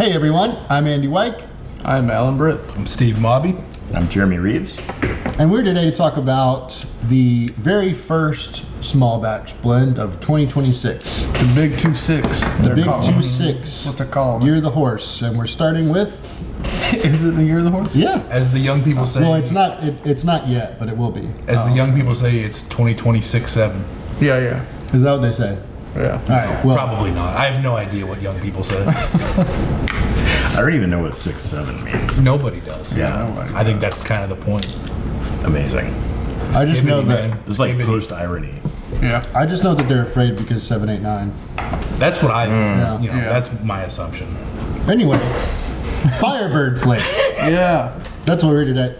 Hey everyone, I'm Andy Wike. I'm Alan Britt. I'm Steve Mawby. I'm Jeremy Reeves. And we're today to talk about the very first small batch blend of 2026. The Big 2-6. The Big 2-6. What they're calling Year of the Horse. And we're starting with... Is it the Year of the Horse? Yeah. As the young people say. Well, it's not yet, but it will be. As the young people say, it's 2026-7. Yeah. Is that what they say? Yeah. All right. Well, Probably not. I have no idea what young people say. I don't even know what 6-7 means. Nobody does. Yeah. I think that's kind of the point. Amazing. I just know that It's like post-irony. Yeah. I just know that they're afraid because 7, 8, 9. That's what I, Yeah. that's my assumption. Anyway, Firebird Flake. Yeah. That's what we're here today.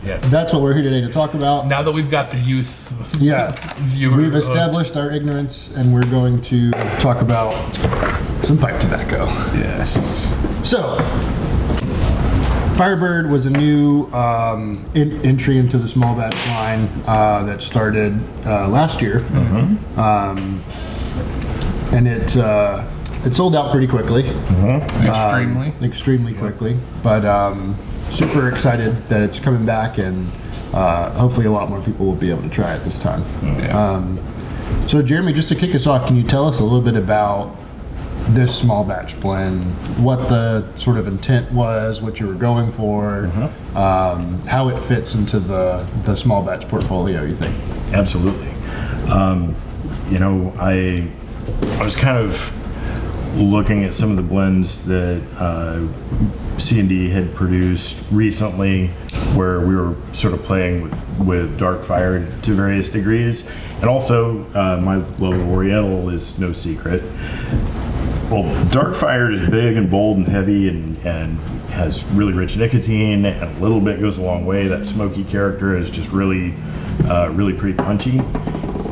Yes. That's what we're here today to talk about. Now that we've got the youth Yeah. viewer, We've established our ignorance, and we're going to talk about some pipe tobacco. Yes. So, Firebird was a new entry into the small batch line that started last year, and it sold out pretty quickly, extremely quickly. But super excited that it's coming back, and hopefully a lot more people will be able to try it this time. So, Jeremy, just to kick us off, can you tell us a little bit about this small batch blend, what the sort of intent was, what you were going for, how it fits into the small batch portfolio, you think? Absolutely. I was kind of looking at some of the blends that C&D had produced recently, where we were sort of playing with dark fire to various degrees, and also my love of Oriental is no secret. Well, dark fire is big and bold and heavy and has really rich nicotine, and a little bit goes a long way. That smoky character is just really pretty punchy.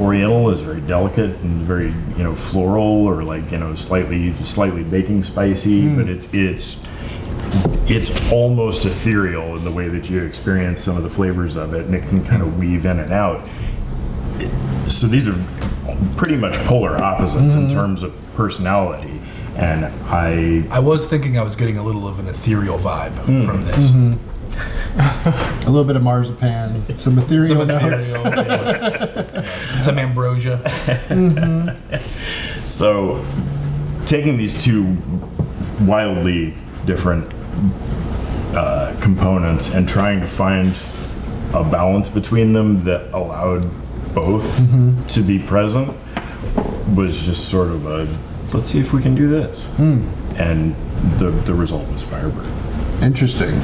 Oriental is very delicate and very floral, or slightly baking spicy, but it's almost ethereal in the way that you experience some of the flavors of it, and it can kind of weave in and out. So these are pretty much polar opposites in terms of personality. And I was thinking I was getting a little of an ethereal vibe from this. A little bit of marzipan, some ethereal notes. Some ambrosia. So, taking these two wildly different components and trying to find a balance between them that allowed both to be present was just sort of a, let's see if we can do this. And the result was Firebird. Interesting.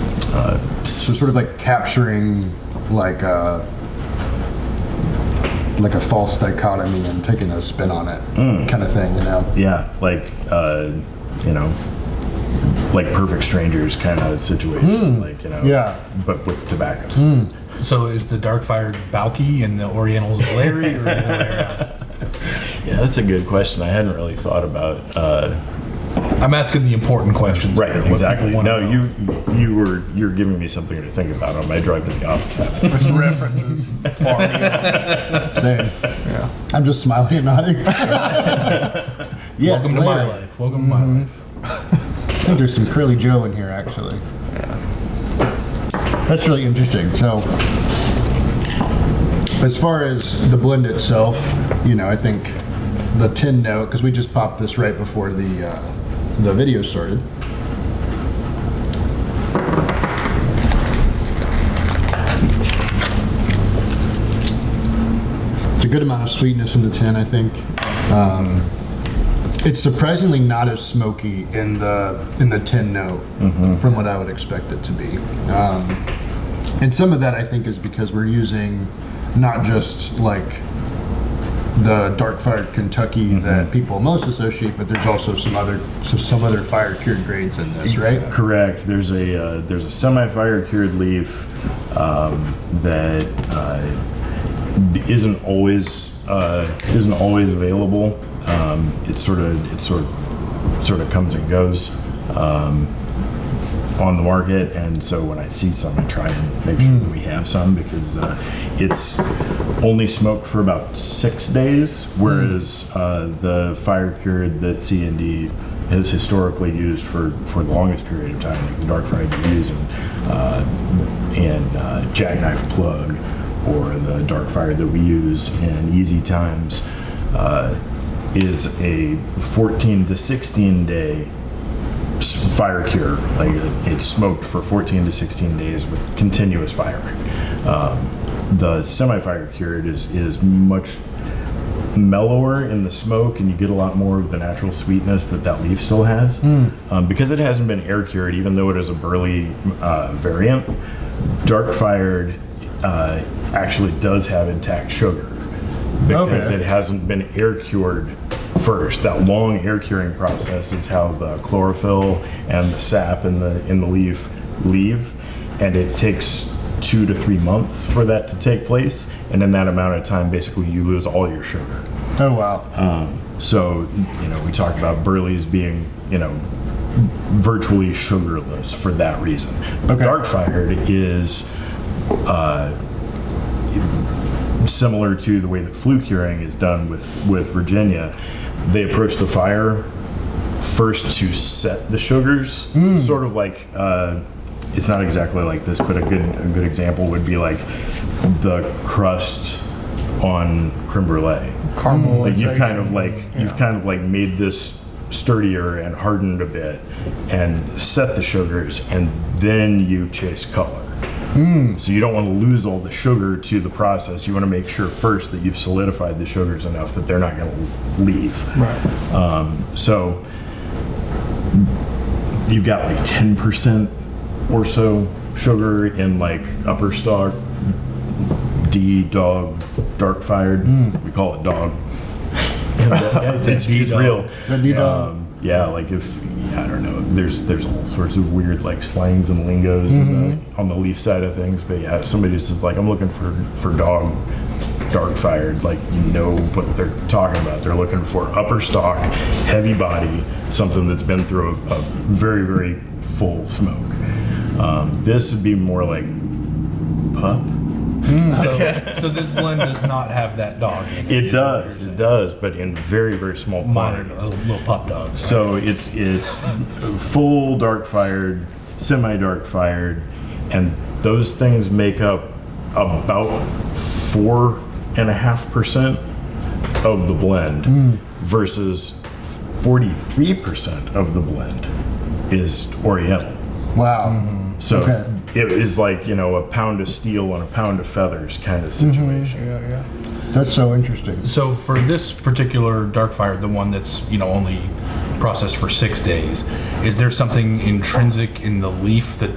So sort of like capturing like a false dichotomy and taking a spin on it, kind of thing, Yeah, like Perfect Strangers kind of situation, but with tobaccos. So is the dark fire bulky and the Oriental's glary, or the other way around? Yeah, that's a good question. I hadn't really thought about. I'm asking the important questions. Right, here, what exactly. people wanna No, know. you're giving me something to think about on my drive to the office. This references far beyond. Same. Yeah. I'm just smiling and nodding. Yes, Welcome to my later. life. Welcome to my life. I think there's some Curly Joe in here, actually. That's really interesting. So, as far as the blend itself, I think the tin note, because we just popped this right before the video started. It's a good amount of sweetness in the tin, I think. It's surprisingly not as smoky in the tin note from what I would expect it to be. And some of that I think is because we're using not just like the dark fired Kentucky that people most associate, but there's also some other fire cured grades in this, right? Correct. There's a semi-fire cured leaf that isn't always available. It sort of comes and goes. on the market, and so when I see some, I try and make sure that we have some, because it's only smoked for about 6 days, whereas the fire cured that C&D has historically used for the longest period of time, like the dark fire that we're using, and jackknife plug, or the dark fire that we use in Easy Times, is a 14 to 16 day fire cure. Like, it's smoked for 14 to 16 days with continuous firing. The semi-fire cured is much mellower in the smoke, and you get a lot more of the natural sweetness that leaf still has. Because it hasn't been air cured, even though it is a burley variant, dark fired actually does have intact sugar, because it hasn't been air cured first. That long air curing process is how the chlorophyll and the sap in the leaf leave, and it takes 2 to 3 months for that to take place, and in that amount of time, basically, you lose all your sugar. Oh, wow. So, we talk about burleys being, virtually sugarless for that reason. But dark fired is similar to the way that flue curing is done with Virginia. They approach the fire first to set the sugars, sort of like, it's not exactly like this, but a good example would be like the crust on creme brulee. Caramel. Like you've kind of like made this sturdier and hardened a bit, and set the sugars, and then you chase color. So you don't want to lose all the sugar to the process. You want to make sure first that you've solidified the sugars enough that they're not going to leave. Right. So you've got like 10% or so sugar in like upper stock, dog, dark fired. We call it dog. It's real. Yeah, like I don't know. There's all sorts of weird like slangs and lingos on the leaf side of things. But yeah, if somebody says like, I'm looking for dog dark fired, like, what they're talking about. They're looking for upper stock, heavy body, something that's been through a very, very full smoke. This would be more like pup. So this blend does not have that dog in it. It does, but in very, very small quantities. Little pup dogs. Right? So it's full dark fired, semi dark fired, and those things make up about 4.5% of the blend, versus 43% of the blend is Oriental. Wow. So it is like, a pound of steel and a pound of feathers kind of situation. Yeah. That's so interesting. So for this particular dark fire, the one that's only processed for 6 days, is there something intrinsic in the leaf that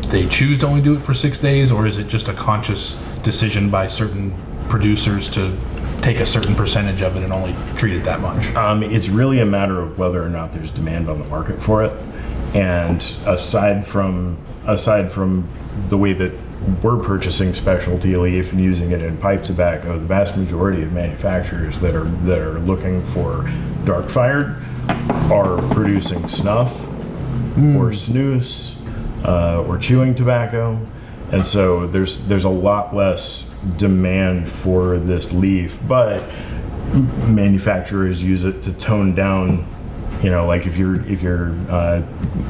they choose to only do it for 6 days, or is it just a conscious decision by certain producers to take a certain percentage of it and only treat it that much? It's really a matter of whether or not there's demand on the market for it. And aside from the way that we're purchasing specialty leaf and using it in pipe tobacco, the vast majority of manufacturers that are looking for dark fired are producing snuff or snus or chewing tobacco, and so there's a lot less demand for this leaf, but manufacturers use it to tone down. Like if you're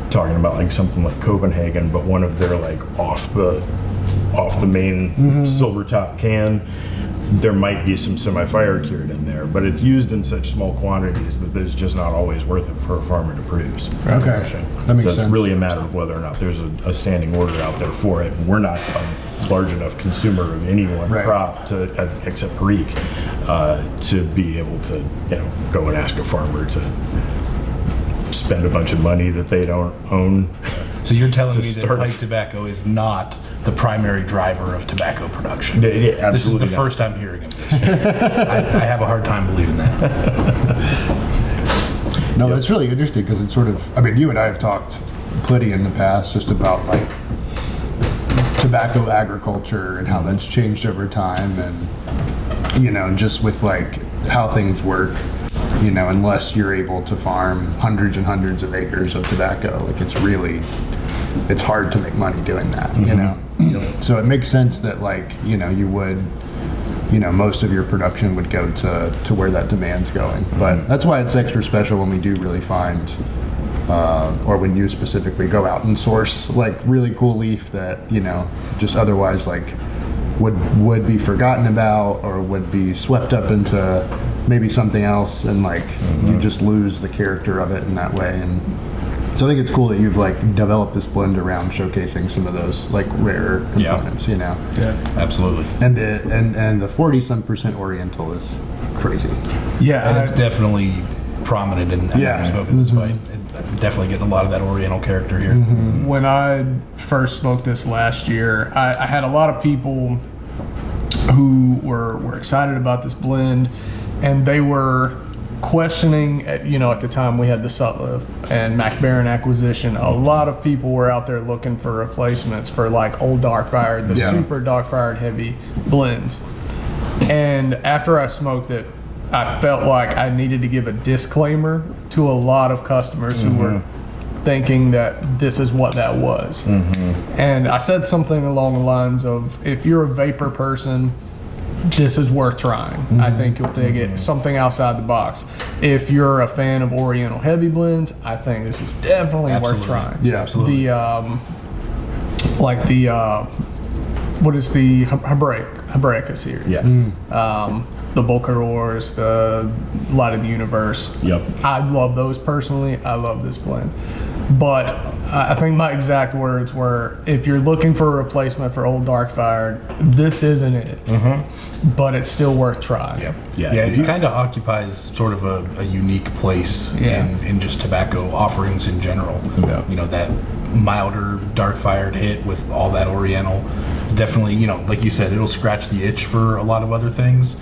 talking about like something like Copenhagen, but one of their like off the main silver top can, there might be some semi-fire cured in there, but it's used in such small quantities that it's just not always worth it for a farmer to produce. Okay, that makes So it's sense. really a matter of whether or not there's a standing order out there for it. And we're not a large enough consumer of any one crop except Perique, to be able to go and ask a farmer to spend a bunch of money that they don't own. So you're telling me that start- pipe tobacco is not the primary driver of tobacco production? It This is absolutely the not. first I'm hearing of this. I have a hard time believing that. No, that's really interesting because it's sort of, you and I have talked plenty in the past just about like tobacco agriculture and how that's changed over time, and just with like how things work, unless you're able to farm hundreds and hundreds of acres of tobacco, like it's really it's hard to make money doing that, you know? So it makes sense that like, you know, you would, you know, most of your production would go to where that demand's going. But that's why it's extra special when we do really find, or when you specifically go out and source like really cool leaf that, you know, just otherwise like would be forgotten about or would be swept up into maybe something else, and like you just lose the character of it in that way. And so I think it's cool that you've like developed this blend around showcasing some of those like rare components, you know. Yeah. Absolutely. And the 40-some% Oriental is crazy. Yeah. And it's definitely prominent in that smoking this fight. Definitely getting a lot of that Oriental character here. When I first smoked this last year, I had a lot of people who were excited about this blend, and they were questioning, you know, at the time we had the Sutliff and MacBaron acquisition, a lot of people were out there looking for replacements for like old dark fired, the super dark fired heavy blends. And after I smoked it, I felt like I needed to give a disclaimer to a lot of customers who were thinking that this is what that was. And I said something along the lines of, if you're a vapor person, this is worth trying. I think you'll dig it. Something outside the box. If you're a fan of Oriental heavy blends, I think this is definitely worth trying. Yeah, absolutely. What is the Hebraica series? Yeah. The Volcadors, the Light of the Universe. Yep. I love those personally. I love this blend. But I think my exact words were, if you're looking for a replacement for old dark fired, this isn't it. But it's still worth trying. Yeah, it kind of occupies sort of a unique place in just tobacco offerings in general. You know, that milder dark fired hit with all that Oriental is definitely, you know, like you said, it'll scratch the itch for a lot of other things.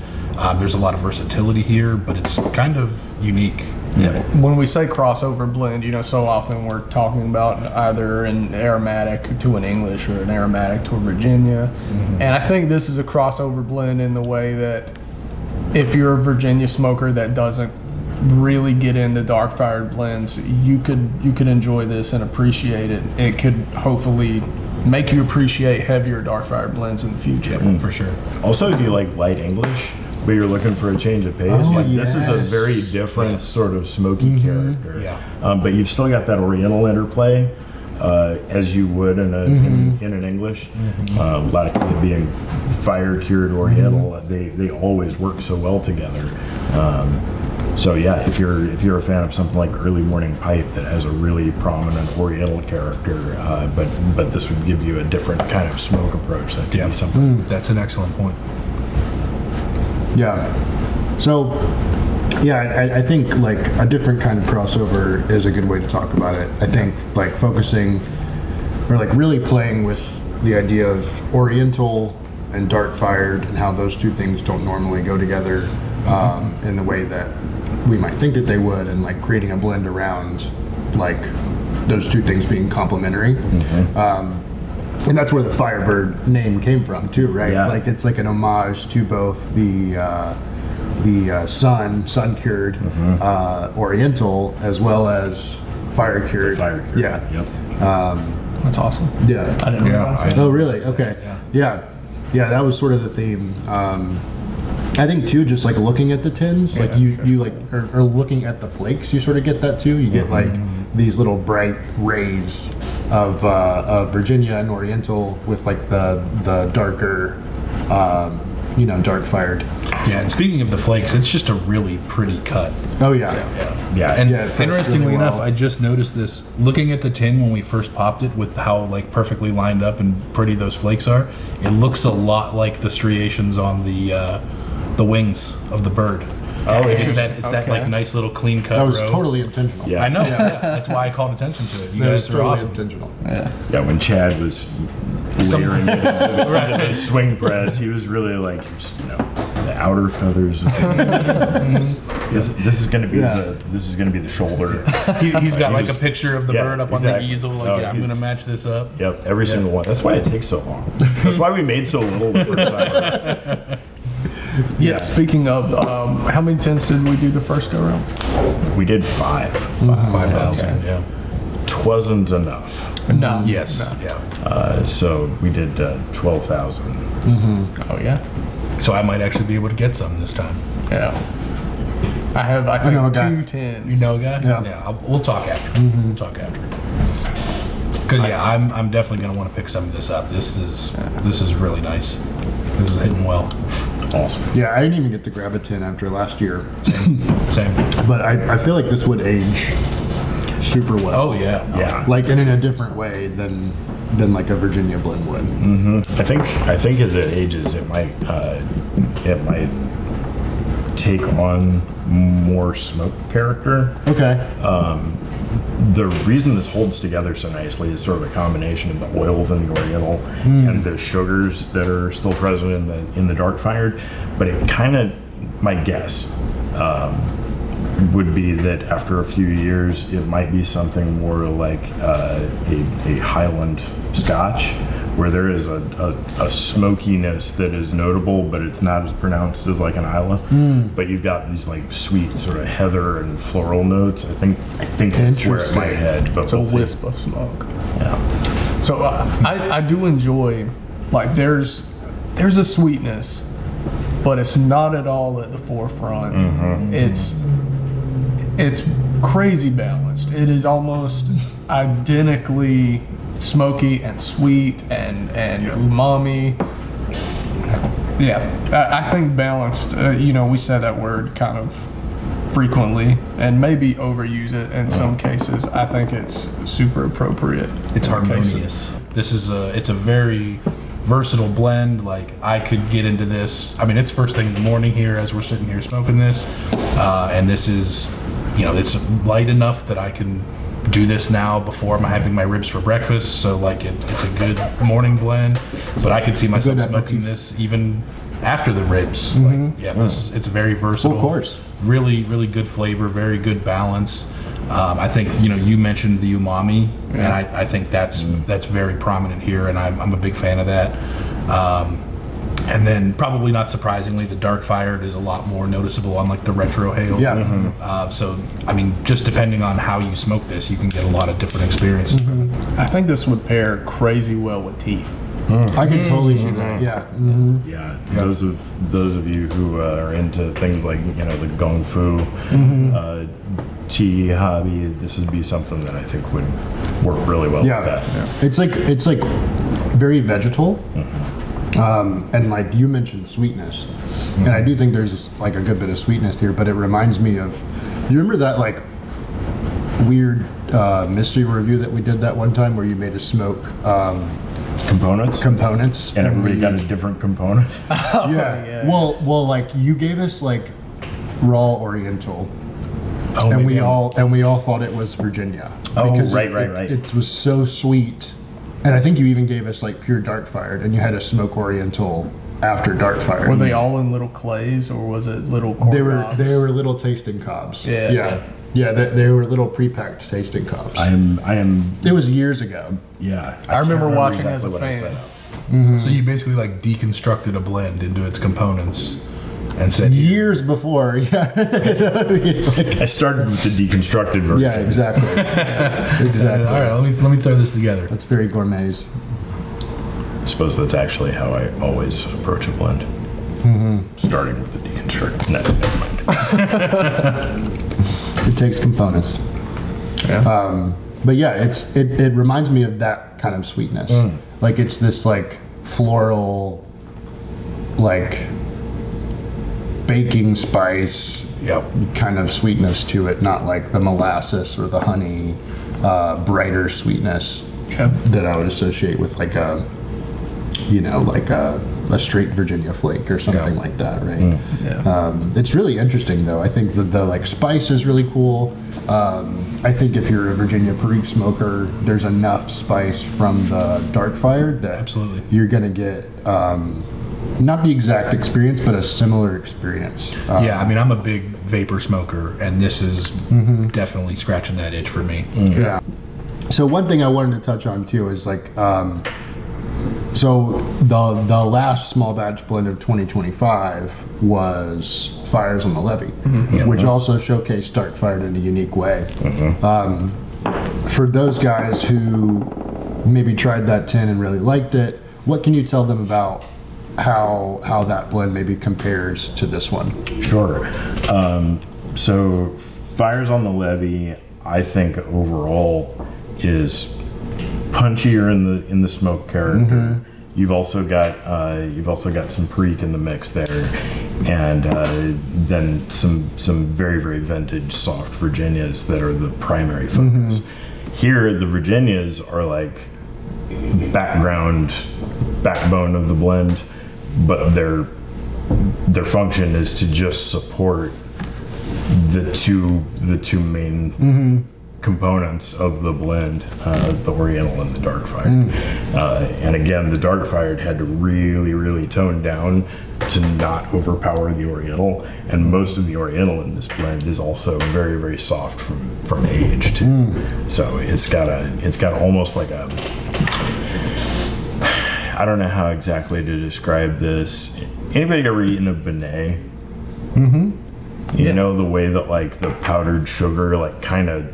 There's a lot of versatility here, but it's kind of unique. Yeah. When we say crossover blend, you know, so often we're talking about either an aromatic to an English or an aromatic to a Virginia. And I think this is a crossover blend in the way that if you're a Virginia smoker that doesn't really get into dark fired blends, you could enjoy this and appreciate it. It could hopefully make you appreciate heavier dark fired blends in the future. For sure. Also, if you like light English, but you're looking for a change of pace, this is a very different sort of smoky character. But you've still got that Oriental interplay, as you would in an English. A lot of it being fire cured Oriental, they always work so well together. So yeah, if you're a fan of something like Early Morning Pipe that has a really prominent Oriental character, but this would give you a different kind of smoke approach, that could be something. That's an excellent point. Yeah. So, yeah, I think like a different kind of crossover is a good way to talk about it. I think like focusing or like really playing with the idea of Oriental and dark fired and how those two things don't normally go together in the way that we might think that they would, and like creating a blend around like those two things being complementary. And that's where the Firebird name came from too, right? Yeah. Like it's like an homage to both the sun cured Oriental as well as fire cured. Yeah. Yep. That's awesome. Yeah. I didn't realize that. Oh, really? Okay. Yeah. That was sort of the theme. I think too, just like looking at the tins, like you like are looking at the flakes, you sort of get that too. You get like these little bright rays of Virginia and Oriental with like the darker, dark fired. Yeah, and speaking of the flakes, it's just a really pretty cut. Oh yeah. And Yeah, it cuts interestingly really enough, well. I just noticed this looking at the tin when we first popped it, with how like perfectly lined up and pretty those flakes are. It looks a lot like the striations on the wings of the bird. Oh, it's that like nice little clean cut. That was row. totally intentional. Yeah. I know. Yeah. That's why I called attention to it. You That was guys are totally awesome. intentional. Yeah, when Chad was layering it into the swing press, he was really like, just, the outer feathers. This is going to be the shoulder. He's got like a picture of the bird up on the easel. Like, I'm going to he's- match this up. Yep, every single one. That's why it takes so long. That's why we made so little the first time. Yeah. Speaking of, how many tins did we do the first go around? We did 5. 5,000. Yeah. 'twasn't enough. No. Yes. No. Yeah. So we did 12,000. Oh yeah. So I might actually be able to get some this time. Yeah. I have. I think know a guy. 2 10s. You know a guy? Yeah. We'll talk after. We'll talk after. Because I'm definitely gonna want to pick some of this up. This is really nice. This is hitting well. Awesome. Yeah, I didn't even get to grab a tin after last year, Same. but I feel like this would age super well. Oh yeah. Yeah. Like, and in a different way than like a Virginia blend would. I think as it ages, it might take on more smoke character. Okay. The reason this holds together so nicely is sort of a combination of the oils in the Oriental and the sugars that are still present in the dark fired. But it kind of, my guess, would be that after a few years, it might be something more like a Highland Scotch, where there is a smokiness that is notable, but it's not as pronounced as like an Isla. But you've got these like sweet sort of heather and floral notes. I think that's where it might head. But It's a we'll see. wisp of smoke. Yeah. So I do enjoy, like, there's a sweetness, but it's not at all at the forefront. It's crazy balanced. It is almost identically smoky and sweet and umami. Yeah, I think balanced. We say that word kind of frequently and maybe overuse it in some cases. I think it's super appropriate. It's in harmonious. This is it's a very versatile blend. Like, I could get into this. I mean, it's first thing in the morning here as we're sitting here smoking this, and this is, it's light enough that I can do this now before I'm having my ribs for breakfast. So like it's a good morning blend. But I could see myself smoking this even after the ribs. It's very versatile. Of course. Really, really good flavor. Very good balance. I think you mentioned the umami, and I think that's very prominent here, and I'm a big fan of that. And then, probably not surprisingly, the dark fired is a lot more noticeable on like the retro hail. Yeah. So, I mean, just depending on how you smoke this, you can get a lot of different experiences. I think this would pair crazy well with tea. I can totally see that. Yeah. Yeah, those of you who are into things like the Gong Fu tea hobby, this would be something that I think would work really well Yeah. with that. Yeah. It's like very vegetal. And like you mentioned sweetness, and I do think there's like a good bit of sweetness here, but it reminds me of, you remember that like weird mystery review that we did that one time where you made us smoke Components, components and everybody we- got a different component. yeah. Well, like you gave us like raw Oriental, Oh, and maybe we all thought it was Virginia. Oh, because right. It was so sweet, and I think you even gave us like pure dark fired, and you had a smoke Oriental after dark fired. Were they all in little clays, or was it little corn They were cobs? they were little tasting cobs. Yeah. They were little pre-packed tasting cobs. I am. It was years ago. Yeah, I remember can't watching as a what I set fan. up. So you basically like deconstructed a blend into its components and said, Years before, yeah. I started with the deconstructed version. Yeah, exactly. Exactly. all right, let me throw this together. That's very gourmets. I suppose that's actually how I always approach a blend. Starting with the deconstruct. No, never mind. It takes components. Yeah. But yeah, it reminds me of that kind of sweetness. Like it's this like floral, like baking spice Yep. kind of sweetness to it, not like the molasses or the honey, brighter sweetness Yeah. that I would associate with like a straight Virginia flake or something Yeah. like that, right? Yeah. It's really interesting though. I think that the like spice is really cool. I think if you're a Virginia Perique smoker, there's enough spice from the dark fired that Absolutely. you're gonna get not the exact experience, but a similar experience. Yeah, I mean, I'm a big vapor smoker, and this is definitely scratching that itch for me. Yeah. So one thing I wanted to touch on too is like, so the last small batch blend of 2025 was Fires on the Levee, which also showcased dark fired in a unique way. for those guys who maybe tried that tin and really liked it, what can you tell them about how that blend maybe compares to this one? Sure. So Fires on the Levee, I think overall is punchier in the smoke character. You've also got some Preak in the mix there, and then some very, very vintage soft Virginias that are the primary focus. Here, the Virginias are like backbone of the blend, but their function is to just support the two main components of the blend, the Oriental and the Dark Fired. And again, the Dark Fired had to really, really tone down to not overpower the Oriental, and most of the Oriental in this blend is also very, very soft from age too. So it's got almost like a, I don't know how exactly to describe this. Anybody ever eaten a Benet? You know, the way that like the powdered sugar like kind of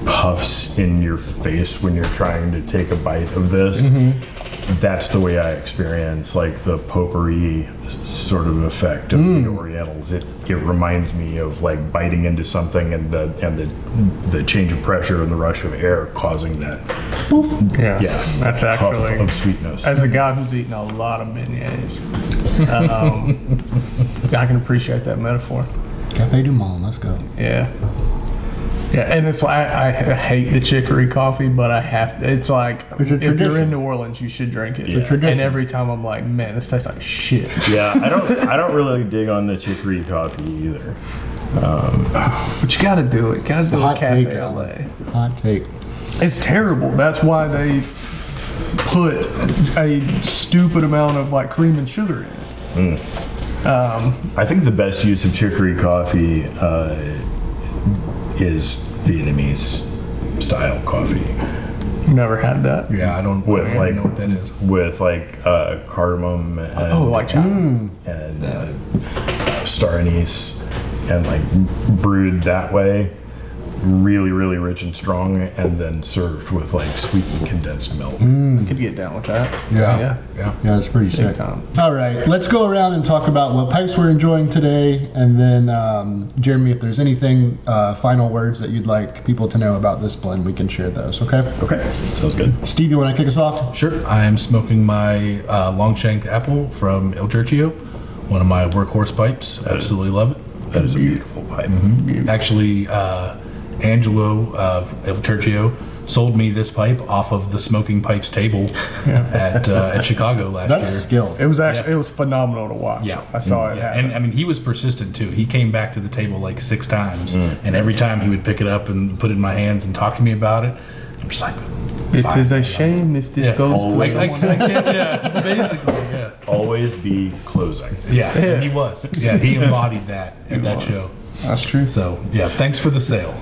puffs in your face when you're trying to take a bite of this. That's the way I experience like the potpourri sort of effect of the Orientals. It reminds me of like biting into something and the change of pressure and the rush of air causing that poof. Yeah, that's puff actually of sweetness. As a guy who's eaten a lot of beignets, I can appreciate that metaphor. Cafe du Monde, let's go. Yeah. Yeah, and it's like I hate the chicory coffee, but I have to. It's like It's a if you're tradition. in New Orleans, you should drink it. It's a tradition. And every time I'm like, man, this tastes like shit. Yeah, I don't really dig on the chicory coffee either. But you got to do it. Got to do Hot it. Cafe take, LA. Hot take. It's terrible. That's why they put a stupid amount of like cream and sugar in it. I think the best use of chicory coffee is Vietnamese style coffee Never had that. Yeah, I don't with even like know what that is. with like cardamom and Oh, like chocolate. and star anise and like brewed that way, really really rich and strong, and then served with like sweetened condensed milk. I could get down with that. Yeah. Yeah, that's pretty Big sick. time. All right, let's go around and talk about what pipes we're enjoying today, and then Jeremy, if there's anything final words that you'd like people to know about this blend, we can share those. Okay. Okay, sounds good. Steve, you want to kick us off? Sure. I am smoking my long shanked apple from Il Churchio, one of my workhorse pipes. Absolutely love it. That is a beautiful pipe. Actually, Angelo of Il Churchio sold me this pipe off of the smoking pipes table at Chicago last That's year. skill. It was actually it was phenomenal to watch. Yeah. I saw it. Yeah, happen. and I mean, he was persistent too. He came back to the table like 6 times, and every time he would pick it up and put it in my hands and talk to me about it. I'm just like, It fine. is a shame if this Yeah. goes to Always. I someone. can't, yeah, basically, yeah. Always be closing. Yeah, he was. Yeah, he embodied that at that was. show. That's true. So, yeah, thanks for the sale.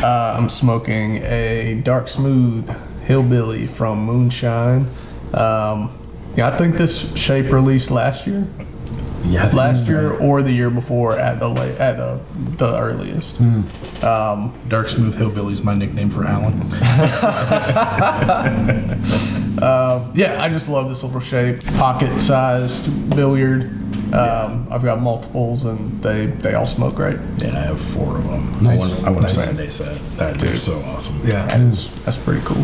I'm smoking a dark smooth hillbilly from Moonshine. Yeah, I think this shape released last year. Yeah, I think Last year or the year before at the earliest. Dark Smooth Hillbilly is my nickname for Alan. Yeah, I just love this little shape, pocket-sized billiard. I've got multiples, and they all smoke great. Yeah, I have 4 of them. Nice. I want a Nice. Sunday set. They're so awesome. Yeah. That's pretty cool.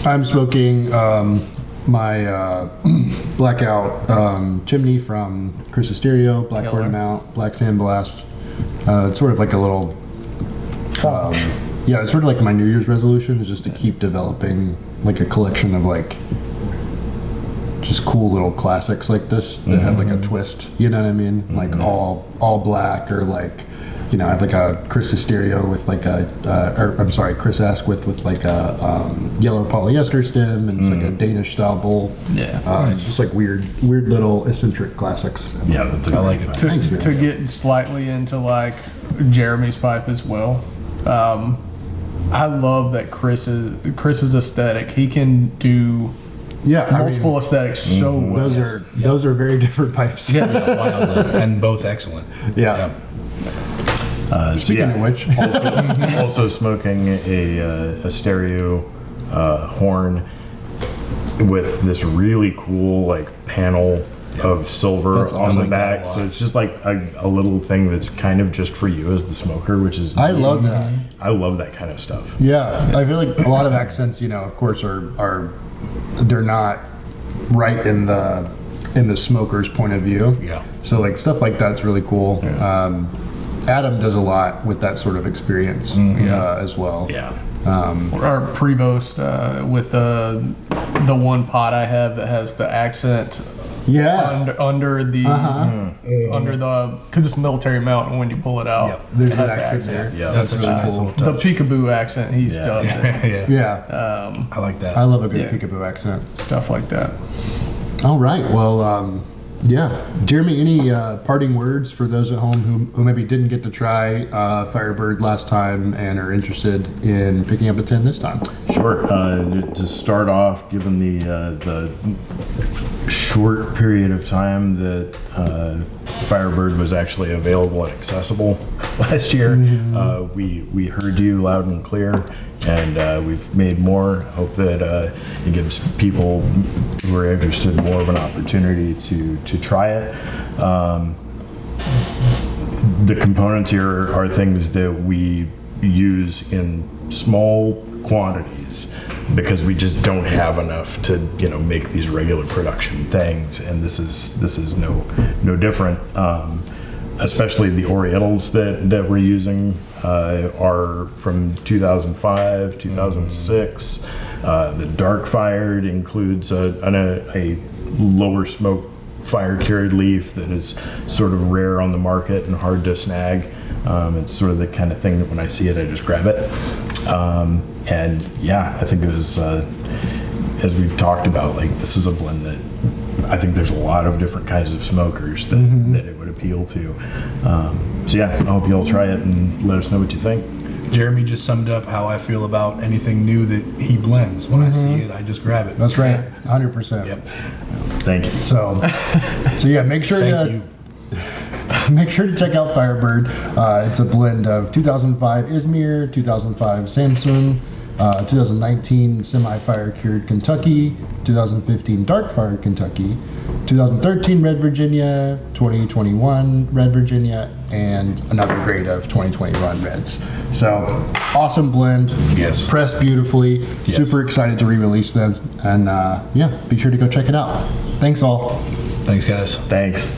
I'm smoking my blackout chimney from Chris Stereo, Black Killer. Horn Mount, Black Sand Blast. It's sort of like a little. Yeah, it's sort of like my New Year's resolution is just to keep developing like a collection of like just cool little classics like this that have like a twist. You know what I mean? Like all black, or like, you know, I have like a Chris Stereo with like a, or I'm sorry, Chris Esque with like a yellow polyester stem, and it's like a Danish style bowl. Yeah. It's just like weird little eccentric classics. Yeah, that's a I like it. Thanks, man. To get slightly into like Jeremy's pipe as well. I love that Chris's aesthetic. He can do Yeah, I mean, multiple aesthetics so well. those are very different pipes. Wildly, and both excellent. Yeah. Speaking of which, also smoking a stereo horn with this really cool like panel of silver That's on awesome. the I like that back. a lot. So it's just like a little thing that's kind of just for you as the smoker, which is I love that. I love that kind of stuff. Yeah, I feel like a lot of accents, of course, are they're not right in the smoker's point of view. Yeah. So like stuff like that's really cool. Adam does a lot with that sort of experience as well. Yeah. Or Prevost with the one pot I have that has the accent Yeah. under the because it's military mount, and when you pull it out, Yep. There's it has an the accent there. Yeah. That's such a really nice cool. little The touch. peekaboo accent he's Yeah. done, Yeah. Yeah. I like that. I love a good Yeah. peekaboo accent. stuff like that. All right. Well, yeah. Jeremy, any parting words for those at home who maybe didn't get to try Firebird last time and are interested in picking up a 10 this time? Sure. To start off, given the short period of time that Firebird was actually available and accessible last year, we heard you loud and clear, and we've made more. Hope that it gives people who are interested more of an opportunity to try it. The components here are things that we use in small quantities because we just don't have enough to make these regular production things, and this is no different. Especially the Orientals that we're using are from 2005, 2006. The dark fired includes a lower smoke fire cured leaf that is sort of rare on the market and hard to snag. It's sort of the kind of thing that when I see it, I just grab it. And yeah, I think it was, as we've talked about, like this is a blend that I think there's a lot of different kinds of smokers that it would appeal to. So yeah, I hope you'll try it and let us know what you think. Jeremy just summed up how I feel about anything new that he blends. When I see it, I just grab it. That's right. 100%. Yep. Thank you. So yeah, make sure Thank you. Make sure to check out Firebird. It's a blend of 2005 Izmir, 2005 Samsung, 2019 semi-fire cured Kentucky, 2015 dark fired Kentucky, 2013 Red Virginia, 2021 Red Virginia, and another grade of 2021 Reds. So awesome blend. Yes. Pressed beautifully. Yes. Super excited to re-release this, and yeah, be sure to go check it out. Thanks all. Thanks, guys. Thanks.